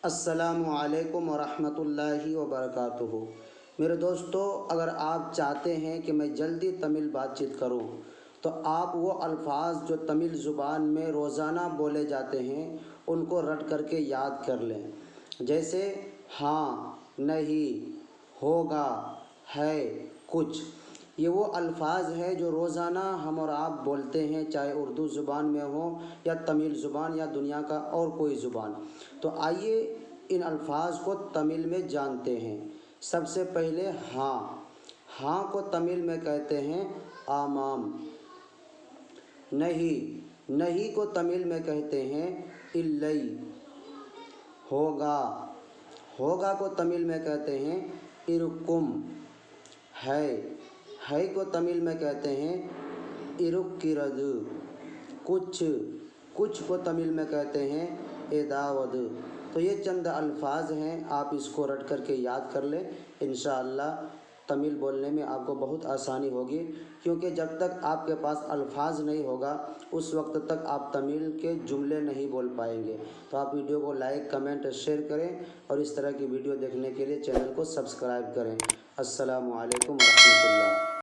السلام علیکم ورحمۃ اللہ وبرکاتہ۔ میرے دوستو، اگر آپ چاہتے ہیں کہ میں جلدی تمل بات چیت کروں تو آپ وہ الفاظ جو تمل زبان میں روزانہ بولے جاتے ہیں ان کو رٹ کر کے یاد کر لیں، جیسے ہاں، نہیں، ہوگا، ہے، کچھ۔ یہ وہ الفاظ ہیں جو روزانہ ہم اور آپ بولتے ہیں، چاہے اردو زبان میں ہو یا تمل زبان یا دنیا کا اور کوئی زبان۔ تو آئیے ان الفاظ کو تمل میں جانتے ہیں۔ سب سے پہلے ہاں۔ ہاں کو تمل میں کہتے ہیں آمام۔ نہیں، نہیں کو تمل میں کہتے ہیں الئی۔ ہوگا، ہوگا کو تمل میں کہتے ہیں ارکم۔ ہے کو تمل میں کہتے ہیں ارکرد۔ کچھ، کچھ کو تمل میں کہتے ہیں ایداود۔ تو یہ چند الفاظ ہیں، آپ اس کو رٹ کر کے یاد کر لیں، انشاءاللہ تمل بولنے میں آپ کو بہت آسانی ہوگی، کیونکہ جب تک آپ کے پاس الفاظ نہیں ہوگا اس وقت تک آپ تمل کے جملے نہیں بول پائیں گے۔ تو آپ ویڈیو کو لائک، کمنٹ، شیئر کریں اور اس طرح کی ویڈیو دیکھنے کے لیے چینل کو سبسکرائب کریں۔ السلام علیکم ورحمۃ اللہ۔